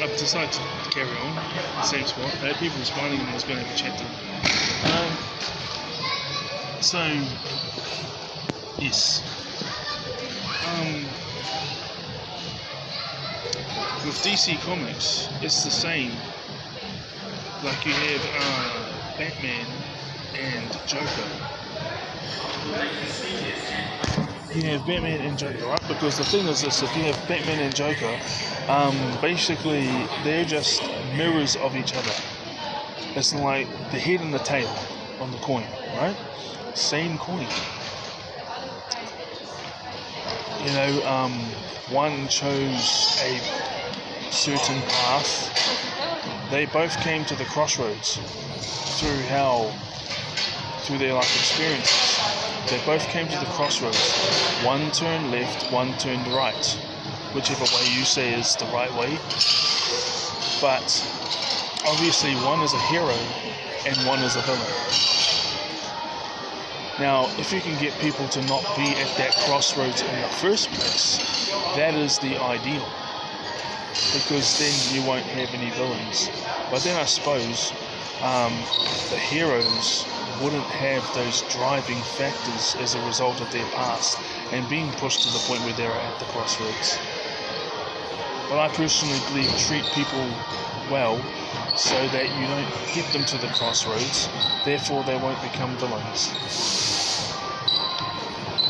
I've decided to carry on the same spot. I had people responding and I was going to have a chat to them. So, yes. With DC Comics, it's the same. Like you have Batman and Joker. You have Batman and Joker, right? Because the thing is this, if you have Batman and Joker, basically they're just mirrors of each other. It's like the head and the tail on the coin, right? Same coin. You know, one chose a certain path. They both came to the crossroads through their life experiences. They both came to the crossroads. One turned left, one turned right. Whichever way you say is the right way. But obviously one is a hero and one is a villain. Now, if you can get people to not be at that crossroads in the first place, that is the ideal. Because then you won't have any villains. But then I suppose the heroes wouldn't have those driving factors as a result of their past and being pushed to the point where they're at the crossroads. But I personally believe treat people well so that you don't get them to the crossroads, therefore they won't become villains.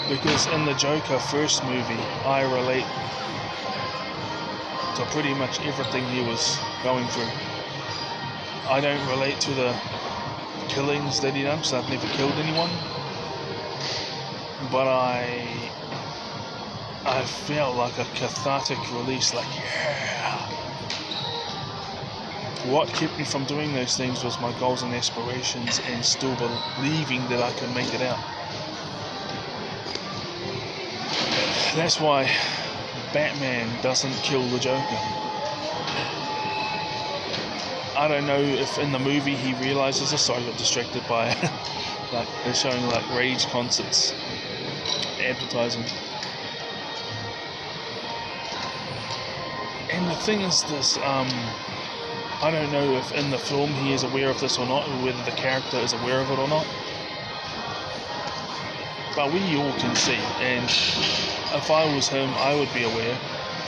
Because in the Joker first movie, I relate to pretty much everything he was going through. I don't relate to the killings that he done, because I've never killed anyone. But I felt like a cathartic release, like, yeah. What kept me from doing those things was my goals and aspirations and still believing that I could make it out. That's why Batman doesn't kill the Joker. I don't know if in the movie he realizes this. Sorry, I got distracted by like they're showing like rage concerts, advertising. And the thing is this, I don't know if in the film he is aware of this or not, or whether the character is aware of it or not. But we all can see, and if I was him, I would be aware.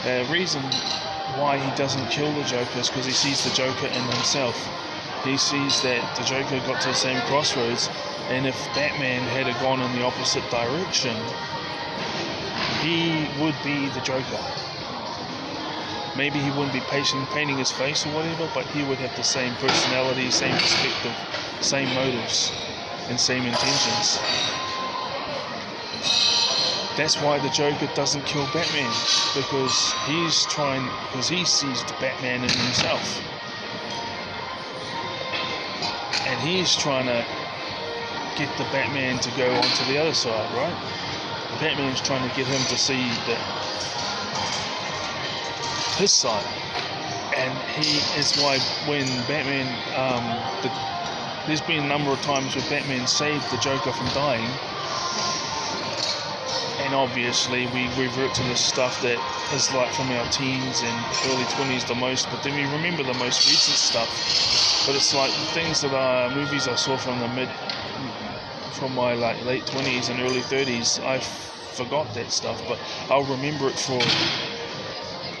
The reason why he doesn't kill the Joker is because he sees the Joker in himself. He sees that the Joker got to the same crossroads, and if Batman had gone in the opposite direction, he would be the Joker. Maybe he wouldn't be painting his face or whatever, but he would have the same personality, same perspective, same motives, and same intentions. That's why the Joker doesn't kill Batman, because he sees the Batman in himself. And he's trying to get the Batman to go onto the other side, right? Batman's trying to get him to see his side. And he is why when Batman, there's been a number of times where Batman saved the Joker from dying. And obviously we revert to the stuff that is like from our teens and early 20s the most, but then we remember the most recent stuff. But it's like the things that are movies I saw from my like late 20s and early 30s, I forgot that stuff, but I'll remember it for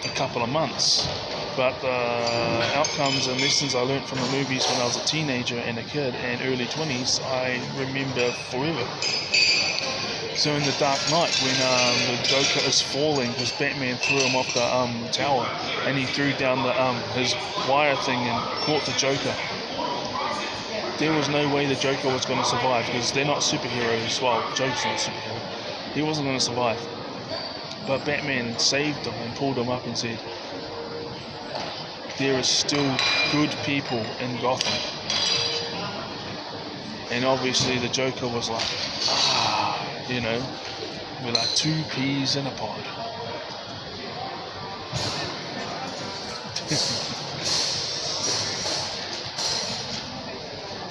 a couple of months. But the outcomes and lessons I learned from the movies when I was a teenager and a kid and early 20s, I remember forever. So in The Dark Knight, when the Joker is falling, because Batman threw him off the tower, and he threw down his wire thing and caught the Joker, there was no way the Joker was going to survive, because they're not superheroes. Well, Joker's not a superhero. He wasn't going to survive. But Batman saved him and pulled him up and said, there is still good people in Gotham. And obviously the Joker was like, you know, we're like two peas in a pod.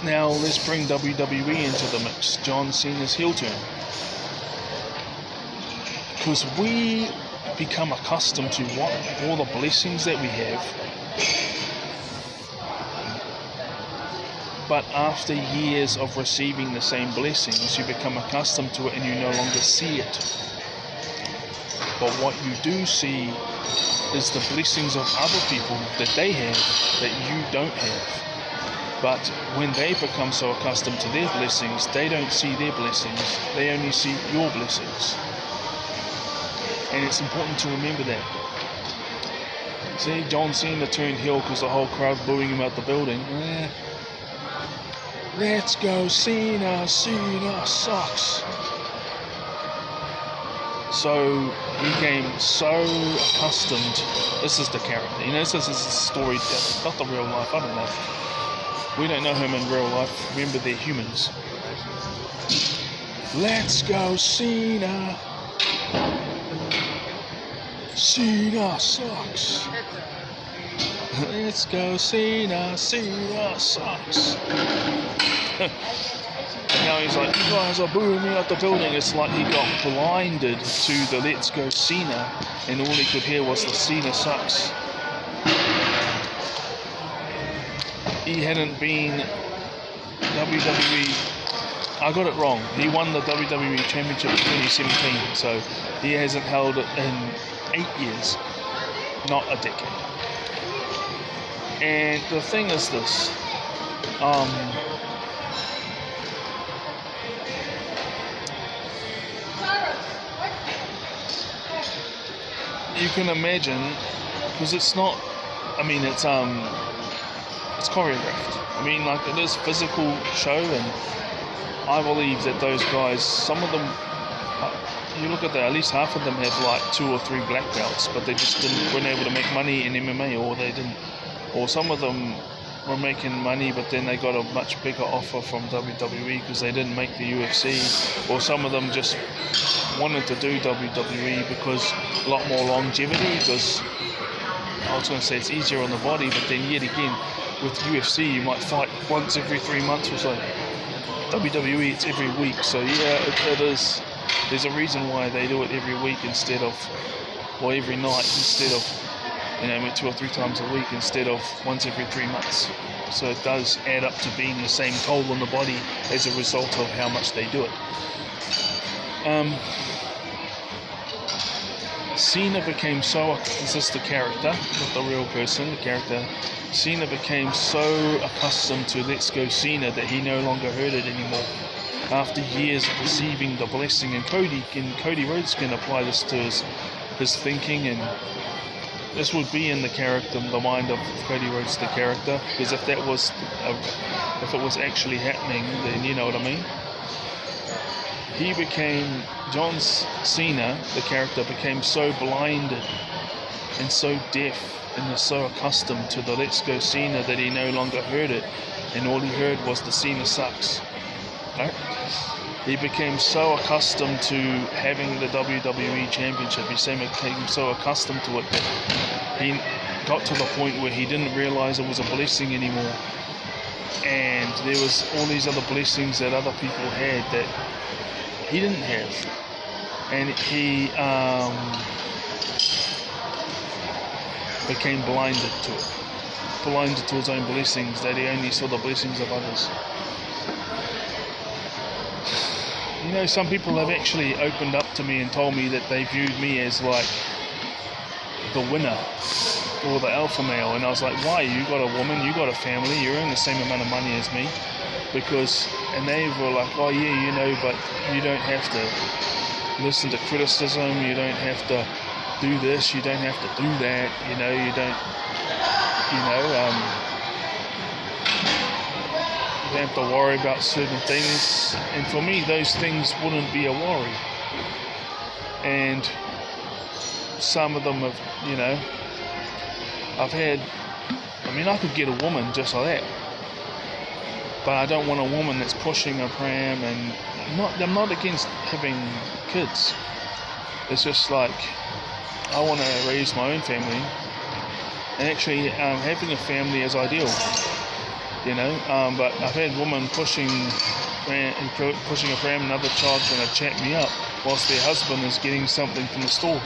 Now let's bring WWE into the mix. John Cena's heel turn. Because we become accustomed to what all the blessings that we have. But after years of receiving the same blessings, you become accustomed to it and you no longer see it. But what you do see is the blessings of other people that they have that you don't have. But when they become so accustomed to their blessings, they don't see their blessings. They only see your blessings. And it's important to remember that. See, John Cena turned heel because the whole crowd booing him out the building. Let's go Cena, Cena sucks. So he became so accustomed. This is the character. This is his story, not the real life. I don't know. We don't know him in real life. Remember, they're humans. Let's go Cena. Cena sucks. Let's go Cena. Cena sucks. Now he's like, you guys are booing me out the building. It's like he got blinded to the Let's Go Cena, and all he could hear was the Cena sucks. He hadn't been WWE. I got it wrong. He won the WWE Championship in 2017, so he hasn't held it in 8 years, not a decade. And the thing is this. You can imagine, because it's not, it's choreographed. It is physical show, and I believe that those guys, some of them, you look at that, at least half of them have like 2 or 3 black belts, but they just weren't able to make money in MMA, or some of them were making money, but then they got a much bigger offer from WWE because they didn't make the UFC, or some of them just wanted to do WWE because a lot more longevity, because I was going to say it's easier on the body, but then yet again with UFC you might fight once every 3 months or so. WWE it's every week, so yeah, it is. There's a reason why they do it every week instead of, or every night instead of 2 or 3 times a week instead of once every 3 months. So it does add up to being the same toll on the body as a result of how much they do it. Cena became so, this is the character, not the real person, the character. Cena became so accustomed to Let's Go Cena that he no longer heard it anymore. After years of receiving the blessing, and Cody Rhodes can apply this to his thinking, and this would be in the character, the mind of Cody Rhodes, the character, because if it was actually happening, then you know what I mean. He became, John Cena, the character, became so blinded and so deaf and so accustomed to the Let's Go Cena that he no longer heard it, and all he heard was the Cena sucks. Right? He became so accustomed to having the WWE Championship, he became so accustomed to it that he got to the point where he didn't realize it was a blessing anymore. And there was all these other blessings that other people had that he didn't have. And he became blinded to it. Blinded to his own blessings, that he only saw the blessings of others. Some people have actually opened up to me and told me that they viewed me as like the winner or the alpha male, and I was like, why? You got a woman, you got a family, you earn the same amount of money as me, and they were like, oh yeah, but you don't have to listen to criticism, you don't have to do this, you don't have to do that, you don't have to worry about certain things. And for me, those things wouldn't be a worry. And some of them have, I've had, I could get a woman just like that. But I don't want a woman that's pushing a pram, and I'm not against having kids. It's just like, I want to raise my own family. And actually, having a family is ideal. But I've had women pushing a pram, another child trying to chat me up whilst their husband is getting something from the store.